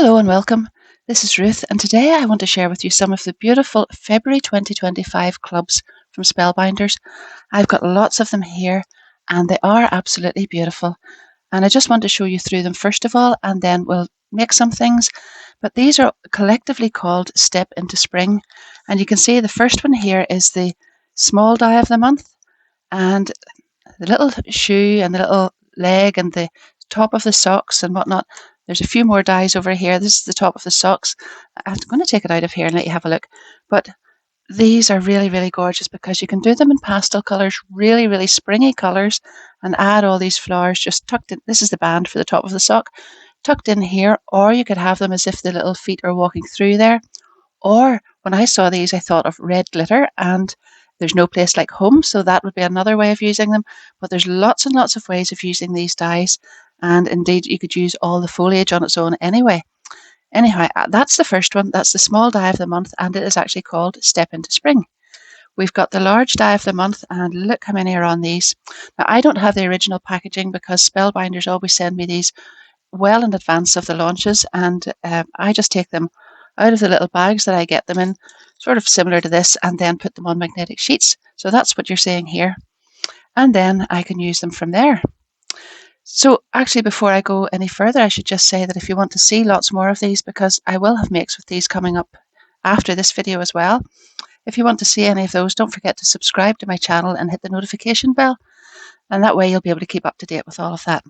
Hello and welcome. This is Ruth, and today I want to share with you some of the beautiful February 2025 clubs from Spellbinders. I've got lots of them here, and they are absolutely beautiful. And I just want to show you through them first of all, and then we'll make some things. But these are collectively called Step into Spring. And you can see the first one here is the small die of the month, and the little shoe and the little leg and the top of the socks and whatnot. There's a few more dies over here. This is the top of the socks. I'm going to take it out of here and let you have a look. But these are really, really gorgeous because you can do them in pastel colours, really, really springy colours, and add all these flowers just tucked in. This is the band for the top of the sock, tucked in here, or you could have them as if the little feet are walking through there. Or when I saw these, I thought of red glitter, and there's no place like home, so that would be another way of using them. But there's lots and lots of ways of using these dies, and indeed you could use all the foliage on its own anyway. Anyhow, that's the first one. That's the small die of the month, and it is actually called Step into Spring. We've got the large die of the month, and look how many are on these. Now, I don't have the original packaging because Spellbinders always send me these well in advance of the launches, and I just take them out of the little bags that I get them in, sort of similar to this, and then put them on magnetic sheets. So that's what you're seeing here. And then I can use them from there. So actually, before I go any further, I should just say that if you want to see lots more of these, because I will have makes with these coming up after this video as well. If you want to see any of those, don't forget to subscribe to my channel and hit the notification bell. And that way you'll be able to keep up to date with all of that.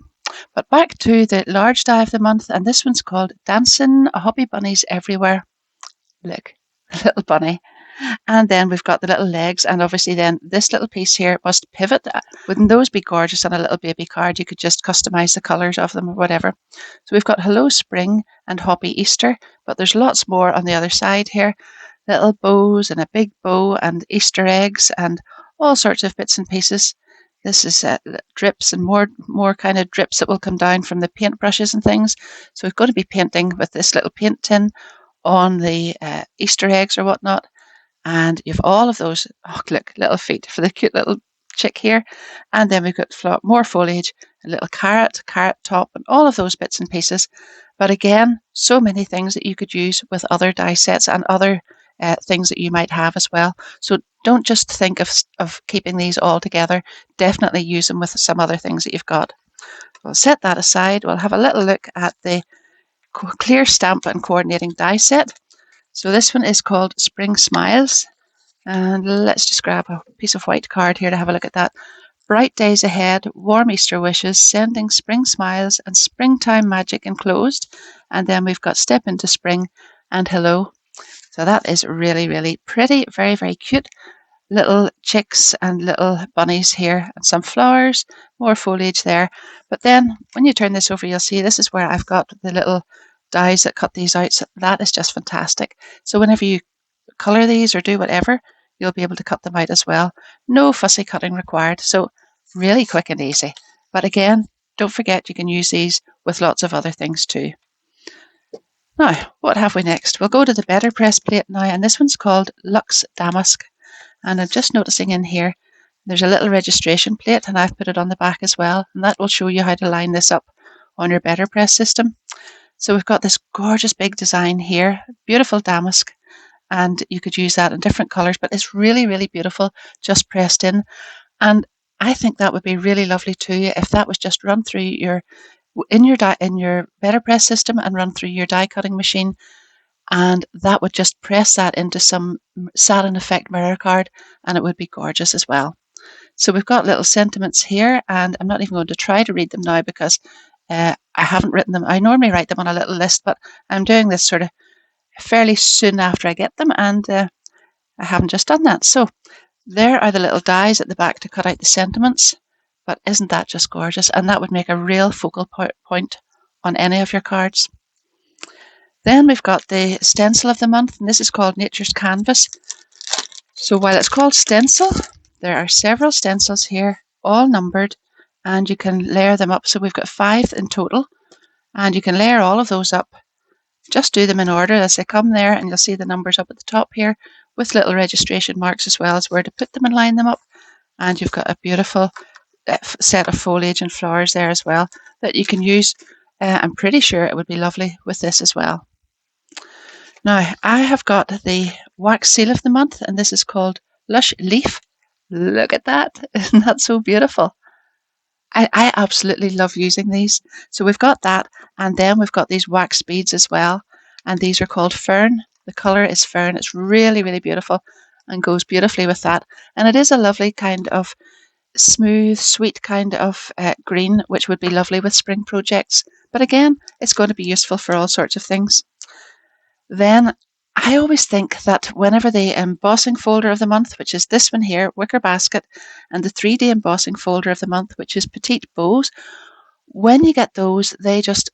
But back to the large die of the month, and this one's called Dancing Hobby Bunnies Everywhere. Look, the little bunny. And then we've got the little legs, and obviously then this little piece here must pivot. Wouldn't those be gorgeous on a little baby card? You could just customize the colours of them or whatever. So we've got Hello Spring and Happy Easter, but there's lots more on the other side here. Little bows and a big bow and Easter eggs and all sorts of bits and pieces. This is drips and more kind of drips that will come down from the paint brushes and things. So we've got to be painting with this little paint tin on the Easter eggs or whatnot. And you've all of those, oh look, little feet for the cute little chick here. And then we've got more foliage, a little carrot top, and all of those bits and pieces. But again, so many things that you could use with other die sets and other things that you might have as well. So don't just think of keeping these all together. Definitely use them with some other things that you've got. We'll set that aside. We'll have a little look at the clear stamp and coordinating die set. So this one is called Spring Smiles. And let's just grab a piece of white card here to have a look at that. Bright days ahead, warm Easter wishes, sending spring smiles and springtime magic enclosed. And then we've got Step into Spring and Hello. So that is really, really pretty, very, very cute. Little chicks and little bunnies here and some flowers, more foliage there. But then when you turn this over, you'll see this is where I've got the little dies that cut these out. So that is just fantastic. So whenever you colour these or do whatever, you'll be able to cut them out as well. No fussy cutting required. So really quick and easy. But again, don't forget you can use these with lots of other things too. Now, what have we next? We'll go to the Better Press plate now, and this one's called Luxe Damask. And I'm just noticing in here, there's a little registration plate, and I've put it on the back as well, and that will show you how to line this up on your Better Press system. So we've got this gorgeous big design here, beautiful damask, and you could use that in different colours, but it's really, really beautiful, just pressed in. And I think that would be really lovely too if that was just run through your Better Press system and run through your die cutting machine, and that would just press that into some satin effect mirror card, and it would be gorgeous as well. So we've got little sentiments here, and I'm not even going to try to read them now because I haven't written them. I normally write them on a little list, but I'm doing this sort of fairly soon after I get them, and I haven't just done that. So there are the little dies at the back to cut out the sentiments. But isn't that just gorgeous? And that would make a real focal point on any of your cards. Then we've got the stencil of the month, and this is called Nature's Canvas. So while it's called stencil, there are several stencils here, all numbered, and you can layer them up. So we've got 5 in total, and you can layer all of those up. Just do them in order as they come there, and you'll see the numbers up at the top here with little registration marks as well as where to put them and line them up. And you've got a beautiful set of foliage and flowers there as well that you can use I'm pretty sure it would be lovely with this as well. Now, I have got the wax seal of the month, and this is called Lush Leaf. Look at that. Isn't that so beautiful? I absolutely love using these. So we've got that, and then we've got these wax beads as well, and these are called Fern. The colour is Fern. It's really, really beautiful and goes beautifully with that. And it is a lovely kind of smooth, sweet kind of green, which would be lovely with spring projects. But again, it's going to be useful for all sorts of things. Then I always think that whenever the embossing folder of the month, which is this one here, Wicker Basket, and the 3D embossing folder of the month, which is Petite Bows, when you get those, they just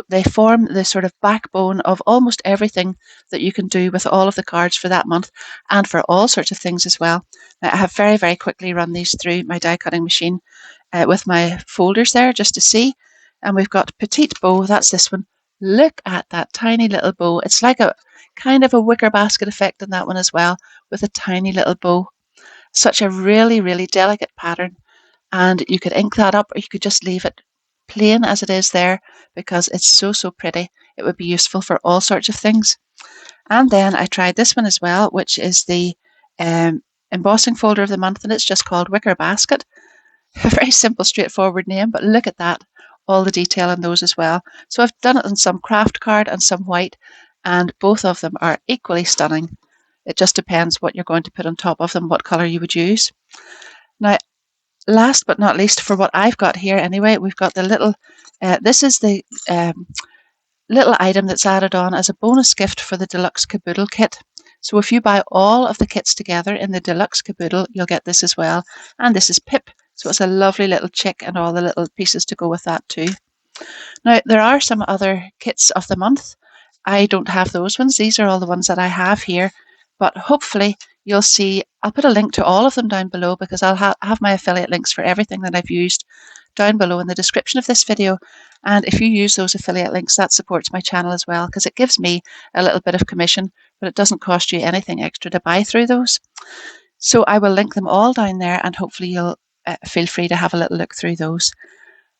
they form the sort of backbone of almost everything that you can do with all of the cards for that month, and for all sorts of things as well. Now, I have very, very quickly run these through my die cutting machine with my folders there just to see. And we've got Petite Bow, that's this one. Look at that tiny little bow. It's like a kind of a wicker basket effect in that one as well, with a tiny little bow. Such a really, really delicate pattern. And you could ink that up, or you could just leave it plain as it is there, because it's so, so pretty. It would be useful for all sorts of things. And then I tried this one as well, which is the embossing folder of the month, and it's just called Wicker Basket. A very simple, straightforward name, but look at that, all the detail in those as well. So I've done it in some craft card and some white, and both of them are equally stunning. It just depends what you're going to put on top of them, what colour you would use. Now, last but not least, for what I've got here anyway, we've got the little, this is the little item that's added on as a bonus gift for the deluxe caboodle kit. So if you buy all of the kits together in the deluxe caboodle, you'll get this as well. And this is Pip. So it's a lovely little chick and all the little pieces to go with that too. Now, there are some other kits of the month. I don't have those ones. These are all the ones that I have here. But hopefully you'll see, I'll put a link to all of them down below, because I'll have my affiliate links for everything that I've used down below in the description of this video. And if you use those affiliate links, that supports my channel as well, because it gives me a little bit of commission, but it doesn't cost you anything extra to buy through those. So I will link them all down there, and hopefully you'll feel free to have a little look through those.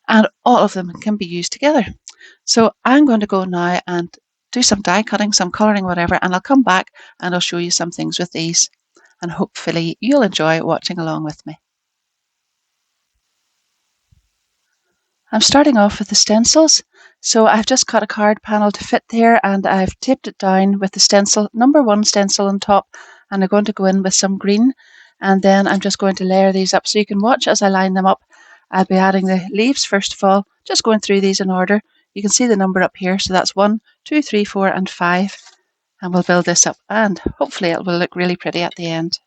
And all of them can be used together. So I'm going to go now and do some die cutting, some colouring, whatever, and I'll come back and I'll show you some things with these. And hopefully you'll enjoy watching along with me. I'm starting off with the stencils. So I've just cut a card panel to fit there, and I've taped it down with the stencil, number 1 stencil on top, and I'm going to go in with some green, and then I'm just going to layer these up so you can watch as I line them up. I'll be adding the leaves first of all, just going through these in order. You can see the number up here, so that's 1, 2, 3, 4 and 5, and we'll build this up, and hopefully it will look really pretty at the end.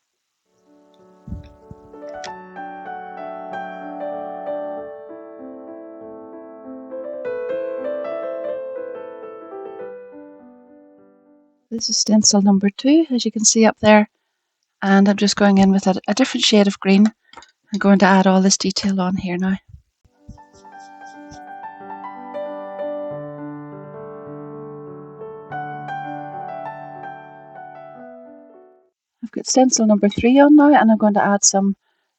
This is stencil number 2, as you can see up there, and I'm just going in with a different shade of green. I'm going to add all this detail on here now. I've got stencil number 3 on now, and I'm going to add some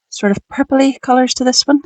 sort of purpley colours to this one.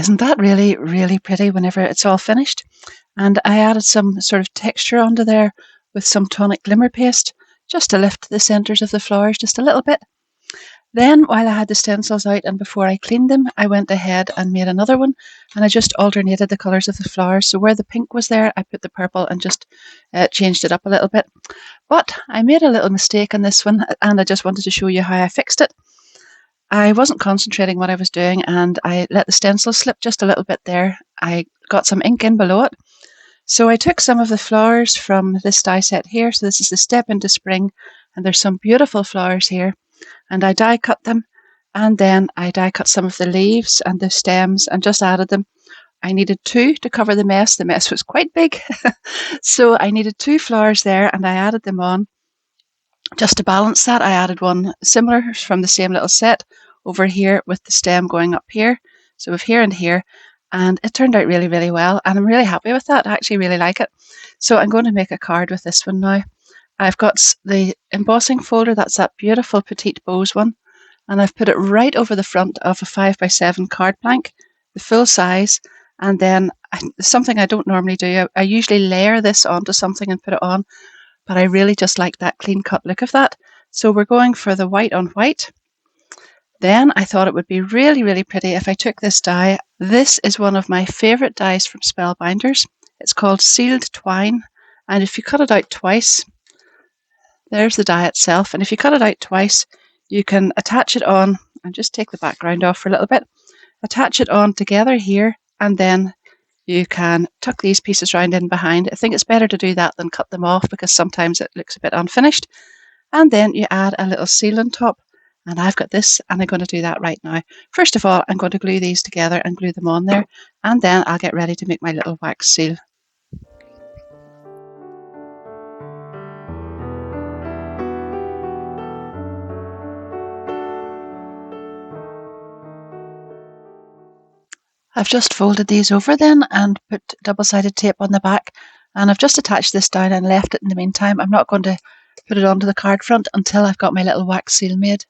Isn't that really, really pretty whenever it's all finished? And I added some sort of texture onto there with some tonic glimmer paste just to lift the centres of the flowers just a little bit. Then, while I had the stencils out and before I cleaned them, I went ahead and made another one, and I just alternated the colours of the flowers. So where the pink was there, I put the purple and just changed it up a little bit. But I made a little mistake on this one, and I just wanted to show you how I fixed it. I wasn't concentrating what I was doing, and I let the stencil slip just a little bit there. I got some ink in below it. So I took some of the flowers from this die set here. So this is the Step into Spring, and there's some beautiful flowers here. And I die cut them, and then I die cut some of the leaves and the stems and just added them. I needed two to cover the mess. The mess was quite big. So I needed two flowers there, and I added them on. Just to balance that, I added one similar from the same little set over here with the stem going up here. So with here and here, and it turned out really, really well, and I'm really happy with that. I actually really like it. So I'm going to make a card with this one now. I've got the embossing folder, that's that beautiful petite bows one, and I've put it right over the front of a 5x7 card blank, the full size, and then something I don't normally do, I usually layer this onto something and put it on, but I really just like that clean cut look of that. So we're going for the white on white. Then I thought it would be really, really pretty if I took this die. This is one of my favourite dies from Spellbinders. It's called Sealed Twine, and if you cut it out twice, there's the die itself, and if you cut it out twice, you can attach it on, and just take the background off for a little bit, attach it on together here, and then you can tuck these pieces round in behind. I think it's better to do that than cut them off because sometimes it looks a bit unfinished. And then you add a little seal on top. And I've got this, and I'm going to do that right now. First of all, I'm going to glue these together and glue them on there, and then I'll get ready to make my little wax seal. I've just folded these over then and put double-sided tape on the back, and I've just attached this down and left it in the meantime. I'm not going to put it onto the card front until I've got my little wax seal made.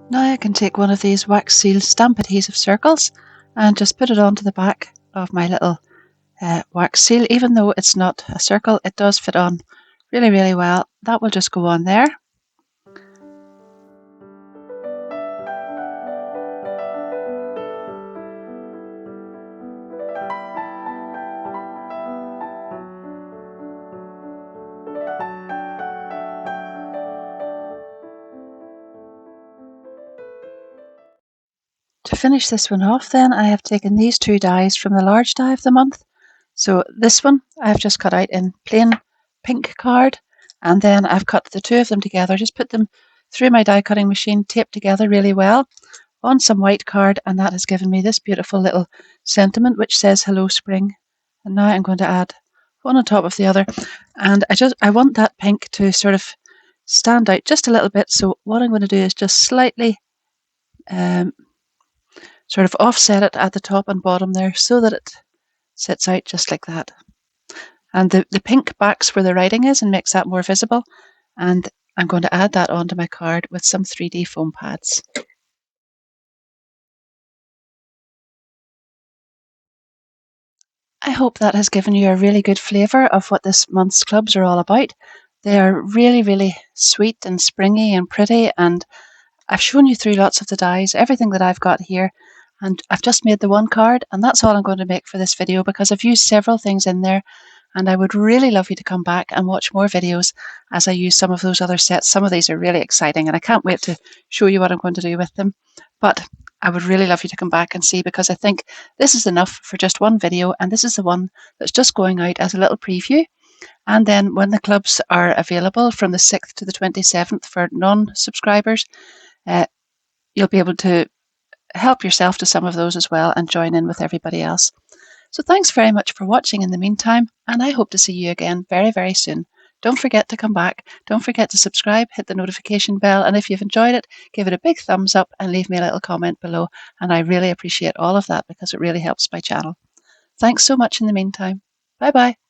Now I can take one of these wax seal stamp adhesive circles and just put it onto the back of my little wax seal. Even though it's not a circle, it does fit on really, really well. That will just go on there. To finish this one off then, I have taken these two dies from the large die of the month. So this one I've just cut out in plain pink card, and then I've cut the two of them together, just put them through my die cutting machine, taped together really well on some white card, and that has given me this beautiful little sentiment which says Hello Spring. And now I'm going to add one on top of the other, and I want that pink to sort of stand out just a little bit. So what I'm going to do is just slightly sort of offset it at the top and bottom there so that it sits out just like that. And the pink backs where the writing is and makes that more visible. And I'm going to add that onto my card with some 3D foam pads. I hope that has given you a really good flavour of what this month's clubs are all about. They are really, really sweet and springy and pretty, and I've shown you through lots of the dies, everything that I've got here, and I've just made the one card, and that's all I'm going to make for this video because I've used several things in there, and I would really love you to come back and watch more videos as I use some of those other sets. Some of these are really exciting, and I can't wait to show you what I'm going to do with them. But I would really love you to come back and see, because I think this is enough for just one video, and this is the one that's just going out as a little preview. And then when the clubs are available from the 6th to the 27th for non-subscribers, you'll be able to help yourself to some of those as well and join in with everybody else. So thanks very much for watching in the meantime, and I hope to see you again very, very soon. Don't forget to come back. Don't forget to subscribe, hit the notification bell, and if you've enjoyed it, give it a big thumbs up and leave me a little comment below. And I really appreciate all of that because it really helps my channel. Thanks so much in the meantime. Bye bye.